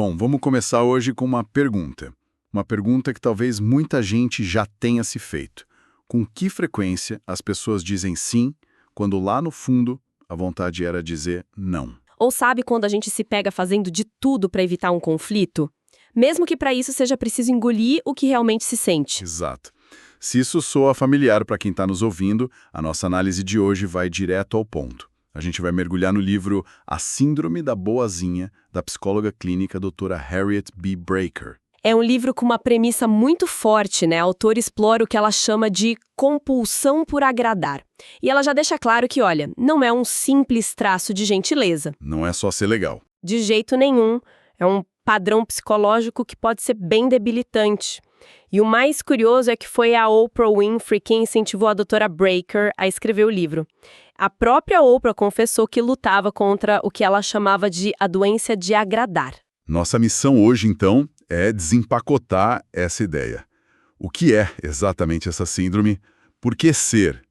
Bom, vamos começar hoje com uma pergunta. Uma pergunta que talvez muita gente já tenha se feito. Com que frequência as pessoas dizem sim, quando lá no fundo a vontade era dizer não? Ou sabe quando a gente se pega fazendo de tudo para evitar um conflito? Mesmo que para isso seja preciso engolir o que realmente se sente. Exato. Se isso soa familiar para quem está nos ouvindo, a nossa análise de hoje vai direto ao ponto. A gente vai mergulhar no livro A Síndrome da Boazinha, da psicóloga clínica doutora Harriet B. Braker. É um livro com uma premissa muito forte, né? A autora explora o que ela chama de compulsão por agradar. E ela já deixa claro que, olha, não é um simples traço de gentileza. Não é só ser legal. De jeito nenhum. É um padrão psicológico que pode ser bem debilitante. E o mais curioso é que foi a Oprah Winfrey quem incentivou a doutora Braker a escrever o livro. A própria Oprah confessou que lutava contra o que ela chamava de a doença de agradar. Nossa missão hoje, então, é desempacotar essa ideia. O que é exatamente essa síndrome? Por que ser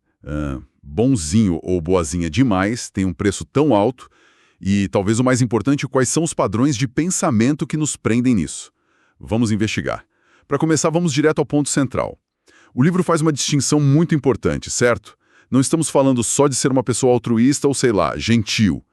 bonzinho ou boazinha demais tem um preço tão alto? E, talvez o mais importante, quais são os padrões de pensamento que nos prendem nisso? Vamos investigar. Para começar, vamos direto ao ponto central. O livro faz uma distinção muito importante, certo? Não estamos falando só de ser uma pessoa altruísta ou, sei lá, gentil.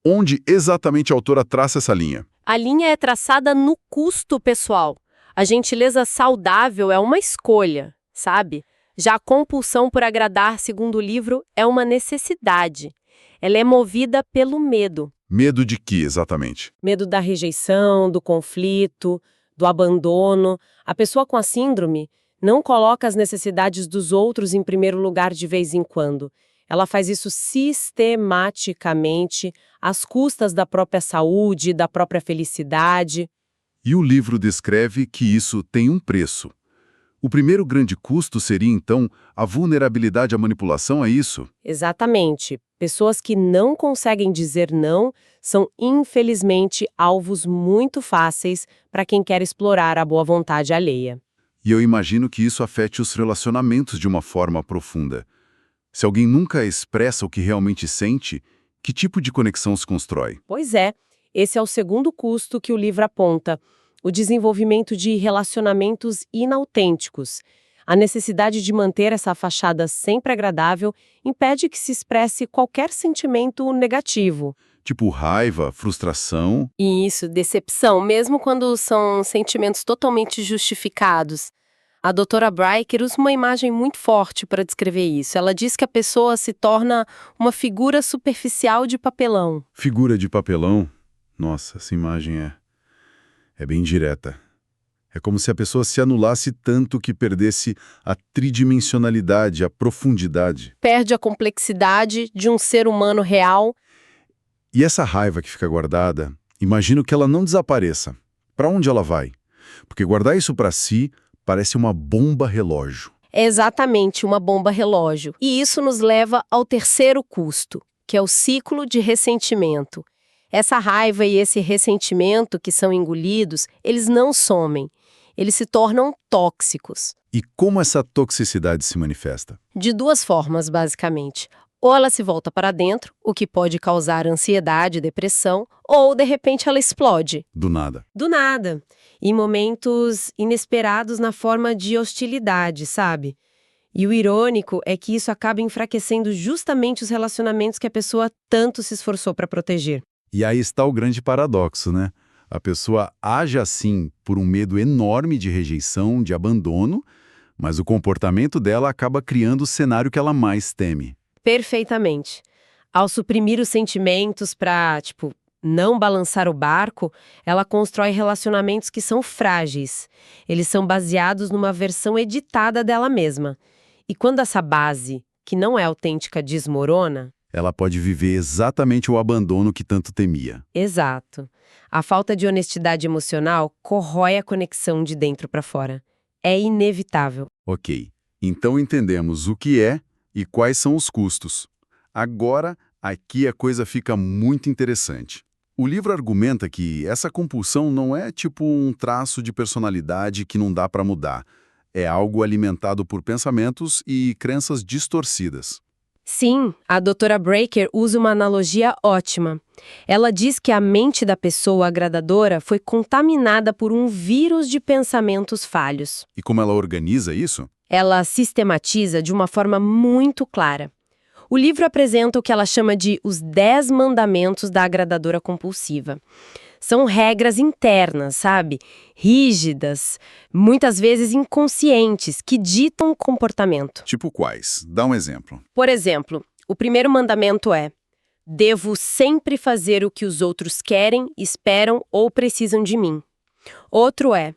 Onde exatamente a autora traça essa linha? A linha é traçada no custo pessoal. A gentileza saudável é uma escolha, sabe? Já a compulsão por agradar, segundo o livro, é uma necessidade. Ela é movida pelo medo. Medo de quê, exatamente? Medo da rejeição, do conflito, do abandono. A pessoa com a síndrome não coloca as necessidades dos outros em primeiro lugar de vez em quando. Ela faz isso sistematicamente, às custas da própria saúde, da própria felicidade. E o livro descreve que isso tem um preço. O primeiro grande custo seria, então, a vulnerabilidade à manipulação, é isso? Exatamente. Pessoas que não conseguem dizer não são, infelizmente, alvos muito fáceis para quem quer explorar a boa vontade alheia. E eu imagino que isso afete os relacionamentos de uma forma profunda. Se alguém nunca expressa o que realmente sente, que tipo de conexão se constrói? Pois é, esse é o segundo custo que o livro aponta: o desenvolvimento de relacionamentos inautênticos. A necessidade de manter essa fachada sempre agradável impede que se expresse qualquer sentimento negativo. Tipo raiva, frustração. E isso, decepção, mesmo quando são sentimentos totalmente justificados. A doutora Braker usa uma imagem muito forte para descrever isso. Ela diz que a pessoa se torna uma figura superficial de papelão. Figura de papelão? Nossa, essa imagem é bem direta. É como se a pessoa se anulasse tanto que perdesse a tridimensionalidade, a profundidade. Perde a complexidade de um ser humano real. E essa raiva que fica guardada, imagino que ela não desapareça. Para onde ela vai? Porque guardar isso para si parece uma bomba relógio. É exatamente uma bomba relógio. E isso nos leva ao terceiro custo, que é o ciclo de ressentimento. Essa raiva e esse ressentimento que são engolidos, eles não somem. Eles se tornam tóxicos. E como essa toxicidade se manifesta? De duas formas, basicamente. Ou ela se volta para dentro, o que pode causar ansiedade e depressão, ou, de repente, ela explode. Do nada. Do nada. Em momentos inesperados na forma de hostilidade, sabe? E o irônico é que isso acaba enfraquecendo justamente os relacionamentos que a pessoa tanto se esforçou para proteger. E aí está o grande paradoxo, né? A pessoa age assim por um medo enorme de rejeição, de abandono, mas o comportamento dela acaba criando o cenário que ela mais teme. Perfeitamente. Ao suprimir os sentimentos para, não balançar o barco, ela constrói relacionamentos que são frágeis. Eles são baseados numa versão editada dela mesma. E quando essa base, que não é autêntica, desmorona... Ela pode viver exatamente o abandono que tanto temia. Exato. A falta de honestidade emocional corrói a conexão de dentro para fora. É inevitável. Ok, então entendemos o que é e quais são os custos. Agora, aqui a coisa fica muito interessante. O livro argumenta que essa compulsão não é tipo um traço de personalidade que não dá para mudar. É algo alimentado por pensamentos e crenças distorcidas. Sim, a doutora Breaker usa uma analogia ótima. Ela diz que a mente da pessoa agradadora foi contaminada por um vírus de pensamentos falhos. E como ela organiza isso? Ela sistematiza de uma forma muito clara. O livro apresenta o que ela chama de os 10 mandamentos da agradadora compulsiva. São regras internas, sabe? Rígidas, muitas vezes inconscientes, que ditam o comportamento. Tipo quais? Dá um exemplo. Por exemplo, o primeiro mandamento é: devo sempre fazer o que os outros querem, esperam ou precisam de mim. Outro é: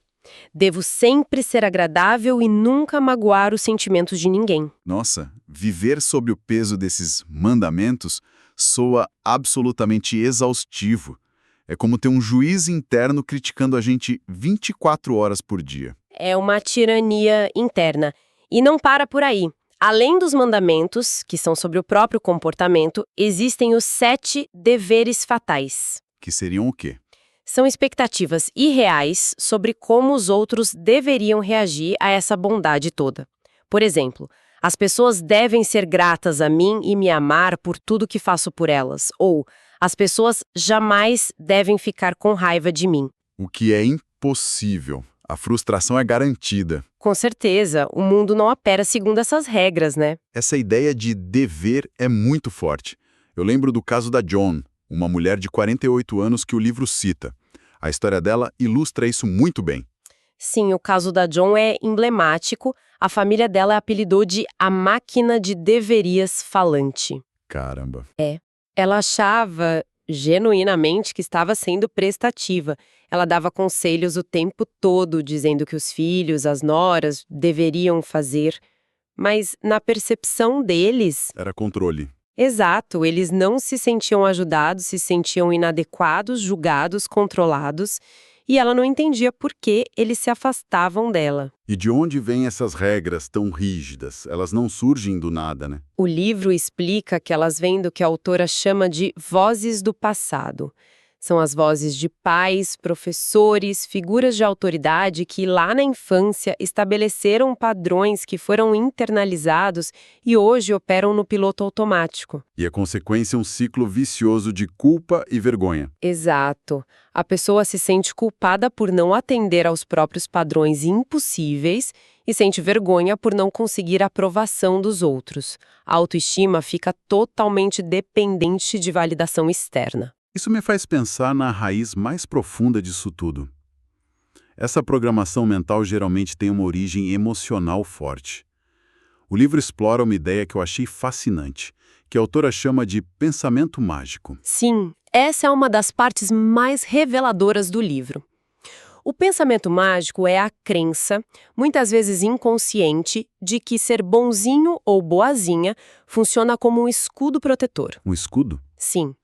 devo sempre ser agradável e nunca magoar os sentimentos de ninguém. Nossa, viver sob o peso desses mandamentos soa absolutamente exaustivo. É como ter um juiz interno criticando a gente 24 horas por dia. É uma tirania interna. E não para por aí. Além dos mandamentos, que são sobre o próprio comportamento, existem os 7 deveres fatais. Que seriam o quê? São expectativas irreais sobre como os outros deveriam reagir a essa bondade toda. Por exemplo, as pessoas devem ser gratas a mim e me amar por tudo que faço por elas. Ou, as pessoas jamais devem ficar com raiva de mim. O que é impossível. A frustração é garantida. Com certeza, o mundo não opera segundo essas regras, né? Essa ideia de dever é muito forte. Eu lembro do caso da Joan, uma mulher de 48 anos que o livro cita. A história dela ilustra isso muito bem. Sim, o caso da Joan é emblemático. A família dela a apelidou de a máquina de deverias falante. Caramba. Ela achava genuinamente que estava sendo prestativa. Ela dava conselhos o tempo todo, dizendo que os filhos, as noras, deveriam fazer. Mas na percepção deles, Era controle. exato, eles não se sentiam ajudados, se sentiam inadequados, julgados, controlados. E ela não entendia por que eles se afastavam dela. E de onde vêm essas regras tão rígidas? Elas não surgem do nada, né? O livro explica que elas vêm do que a autora chama de vozes do passado. São as vozes de pais, professores, figuras de autoridade que lá na infância estabeleceram padrões que foram internalizados e hoje operam no piloto automático. E a consequência é um ciclo vicioso de culpa e vergonha. Exato. A pessoa se sente culpada por não atender aos próprios padrões impossíveis e sente vergonha por não conseguir a aprovação dos outros. A autoestima fica totalmente dependente de validação externa. Isso me faz pensar na raiz mais profunda disso tudo. Essa programação mental geralmente tem uma origem emocional forte. O livro explora uma ideia que eu achei fascinante, que a autora chama de pensamento mágico. Sim, essa é uma das partes mais reveladoras do livro. O pensamento mágico é a crença, muitas vezes inconsciente, de que ser bonzinho ou boazinha funciona como um escudo protetor. Um escudo? Sim.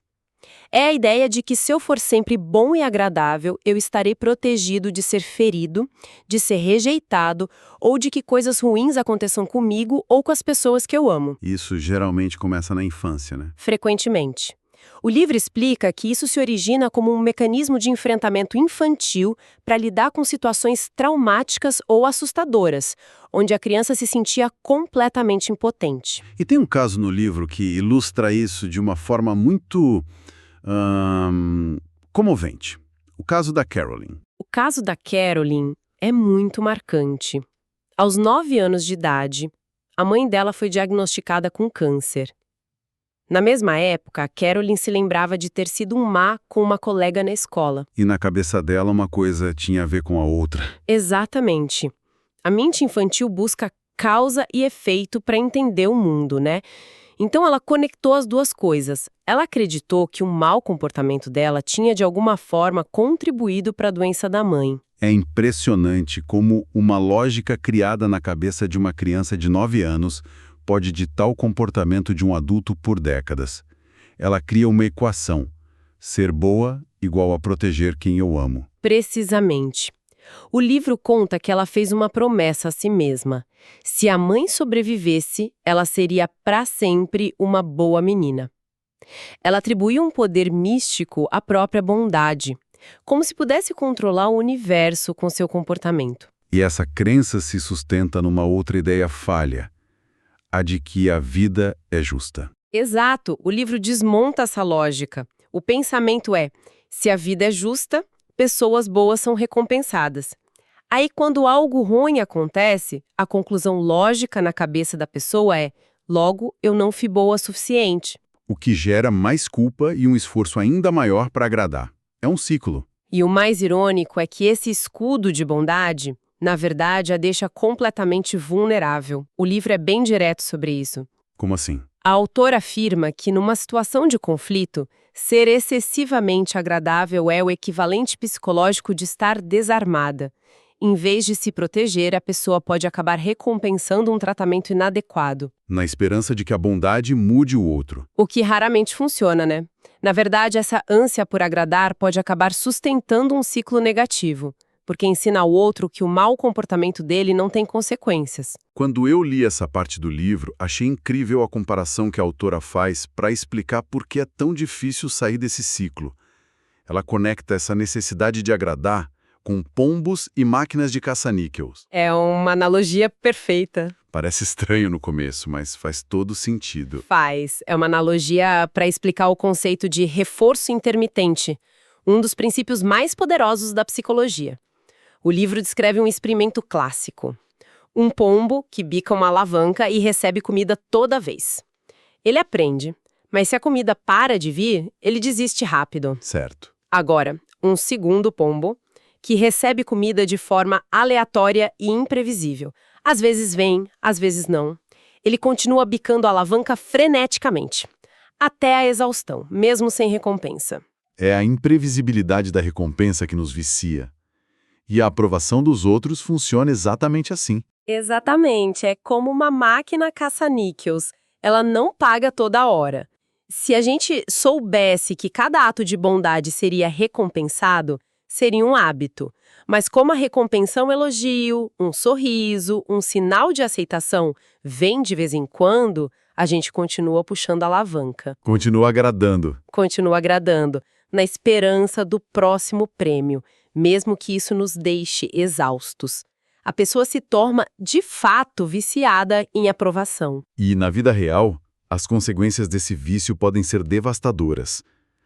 É a ideia de que se eu for sempre bom e agradável, eu estarei protegido de ser ferido, de ser rejeitado ou de que coisas ruins aconteçam comigo ou com as pessoas que eu amo. Isso geralmente começa na infância, né? Frequentemente. O livro explica que isso se origina como um mecanismo de enfrentamento infantil para lidar com situações traumáticas ou assustadoras, onde a criança se sentia completamente impotente. E tem um caso no livro que ilustra isso de uma forma muito comovente. O caso da Carolyn. O caso da Carolyn é muito marcante. Aos 9 anos de idade, a mãe dela foi diagnosticada com câncer. Na mesma época, a Carolyn se lembrava de ter sido um má com uma colega na escola. E na cabeça dela uma coisa tinha a ver com a outra. Exatamente. A mente infantil busca causa e efeito para entender o mundo, né? Então ela conectou as duas coisas. Ela acreditou que o mau comportamento dela tinha de alguma forma contribuído para a doença da mãe. É impressionante como uma lógica criada na cabeça de uma criança de 9 anos pode ditar o comportamento de um adulto por décadas. Ela cria uma equação: ser boa igual a proteger quem eu amo. Precisamente. O livro conta que ela fez uma promessa a si mesma. Se a mãe sobrevivesse, ela seria para sempre uma boa menina. Ela atribuiu um poder místico à própria bondade, como se pudesse controlar o universo com seu comportamento. E essa crença se sustenta numa outra ideia falha. A de que a vida é justa. Exato, o livro desmonta essa lógica. O pensamento é: se a vida é justa, pessoas boas são recompensadas. Aí, quando algo ruim acontece, a conclusão lógica na cabeça da pessoa é: logo, eu não fui boa o suficiente. O que gera mais culpa e um esforço ainda maior para agradar. É um ciclo. E o mais irônico é que esse escudo de bondade, na verdade, a deixa completamente vulnerável. O livro é bem direto sobre isso. Como assim? A autora afirma que, numa situação de conflito, ser excessivamente agradável é o equivalente psicológico de estar desarmada. Em vez de se proteger, a pessoa pode acabar recompensando um tratamento inadequado. Na esperança de que a bondade mude o outro. O que raramente funciona, né? Na verdade, essa ânsia por agradar pode acabar sustentando um ciclo negativo, porque ensina ao outro que o mau comportamento dele não tem consequências. Quando eu li essa parte do livro, achei incrível a comparação que a autora faz para explicar por que é tão difícil sair desse ciclo. Ela conecta essa necessidade de agradar com pombos e máquinas de caça-níqueis. É uma analogia perfeita. Parece estranho no começo, mas faz todo sentido. Faz. É uma analogia para explicar o conceito de reforço intermitente, um dos princípios mais poderosos da psicologia. O livro descreve um experimento clássico. Um pombo que bica uma alavanca e recebe comida toda vez. Ele aprende, mas se a comida para de vir, ele desiste rápido. Certo. Agora, um segundo pombo, que recebe comida de forma aleatória e imprevisível. Às vezes vem, às vezes não. Ele continua bicando a alavanca freneticamente, até a exaustão, mesmo sem recompensa. É a imprevisibilidade da recompensa que nos vicia. E a aprovação dos outros funciona exatamente assim. Exatamente, é como uma máquina caça-níqueis. Ela não paga toda hora. Se a gente soubesse que cada ato de bondade seria recompensado, seria um hábito. Mas como a recompensa é um elogio, um sorriso, um sinal de aceitação vem de vez em quando, a gente continua puxando a alavanca. Continua agradando. Continua agradando, na esperança do próximo prêmio, mesmo que isso nos deixe exaustos. A pessoa se torna, de fato, viciada em aprovação. E, na vida real, as consequências desse vício podem ser devastadoras.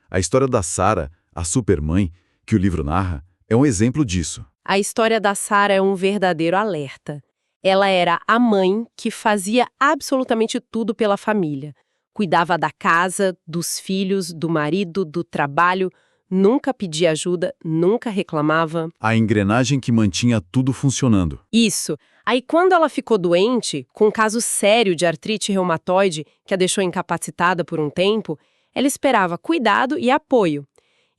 A história da Sarah, a supermãe, que o livro narra, é um exemplo disso. A história da Sarah é um verdadeiro alerta. Ela era a mãe que fazia absolutamente tudo pela família. Cuidava da casa, dos filhos, do marido, do trabalho, nunca pedia ajuda, nunca reclamava. A engrenagem que mantinha tudo funcionando. Isso. Aí quando ela ficou doente, com um caso sério de artrite reumatoide que a deixou incapacitada por um tempo, ela esperava cuidado e apoio.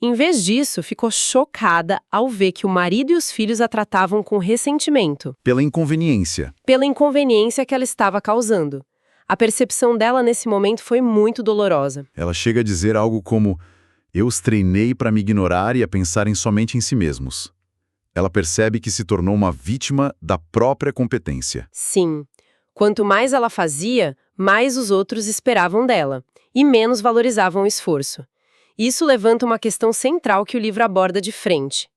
Em vez disso, ficou chocada ao ver que o marido e os filhos a tratavam com ressentimento. Pela inconveniência. Pela inconveniência que ela estava causando. A percepção dela nesse momento foi muito dolorosa. Ela chega a dizer algo como: eu os treinei para me ignorar e a pensarem somente em si mesmos. Ela percebe que se tornou uma vítima da própria competência. Sim. Quanto mais ela fazia, mais os outros esperavam dela, e menos valorizavam o esforço. Isso levanta uma questão central que o livro aborda de frente.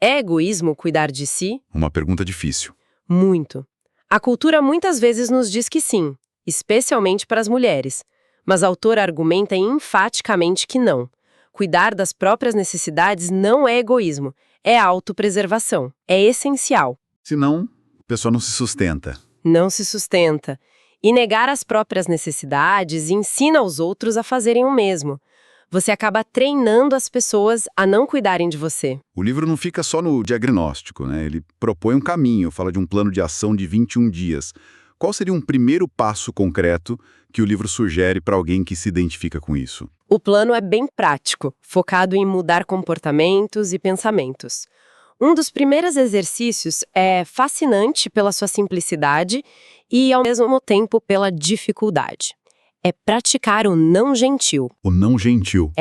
É egoísmo cuidar de si? Uma pergunta difícil. Muito. A cultura muitas vezes nos diz que sim, especialmente para as mulheres. Mas a autora argumenta enfaticamente que não. Cuidar das próprias necessidades não é egoísmo, é autopreservação. É essencial. Senão, a pessoa não se sustenta. Não se sustenta. E negar as próprias necessidades ensina aos outros a fazerem o mesmo. Você acaba treinando as pessoas a não cuidarem de você. O livro não fica só no diagnóstico, né? Ele propõe um caminho, fala de um plano de ação de 21 dias. Qual seria um primeiro passo concreto que o livro sugere para alguém que se identifica com isso? O plano é bem prático, focado em mudar comportamentos e pensamentos. Um dos primeiros exercícios é fascinante pela sua simplicidade e, ao mesmo tempo, pela dificuldade. É praticar o não gentil. O não gentil.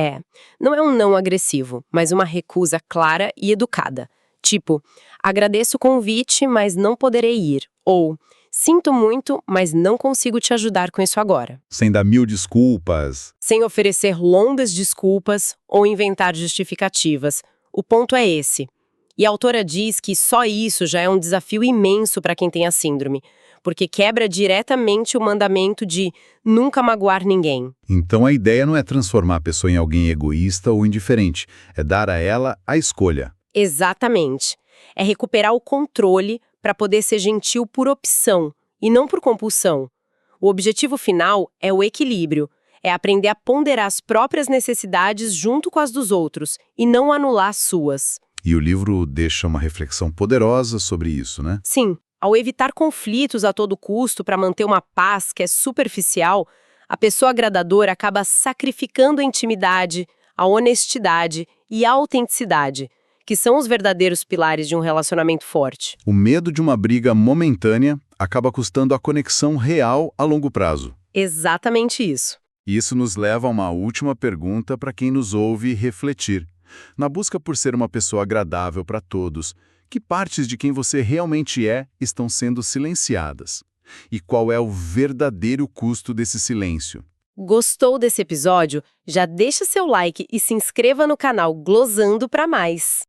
Não é um não agressivo, mas uma recusa clara e educada. Tipo, agradeço o convite, mas não poderei ir. Ou, sinto muito, mas não consigo te ajudar com isso agora. Sem dar 1000 desculpas. Sem oferecer longas desculpas ou inventar justificativas. O ponto é esse. E a autora diz que só isso já é um desafio imenso para quem tem a síndrome, porque quebra diretamente o mandamento de nunca magoar ninguém. Então a ideia não é transformar a pessoa em alguém egoísta ou indiferente, é dar a ela a escolha. Exatamente. É recuperar o controle para poder ser gentil por opção e não por compulsão. O objetivo final é o equilíbrio, é aprender a ponderar as próprias necessidades junto com as dos outros e não anular as suas. E o livro deixa uma reflexão poderosa sobre isso, né? Sim, ao evitar conflitos a todo custo para manter uma paz que é superficial, a pessoa agradadora acaba sacrificando a intimidade, a honestidade e a autenticidade, que são os verdadeiros pilares de um relacionamento forte. O medo de uma briga momentânea acaba custando a conexão real a longo prazo. Exatamente isso. E isso nos leva a uma última pergunta para quem nos ouve refletir. Na busca por ser uma pessoa agradável para todos, que partes de quem você realmente é estão sendo silenciadas? E qual é o verdadeiro custo desse silêncio? Gostou desse episódio? Já deixa seu like e se inscreva no canal Glosando para mais.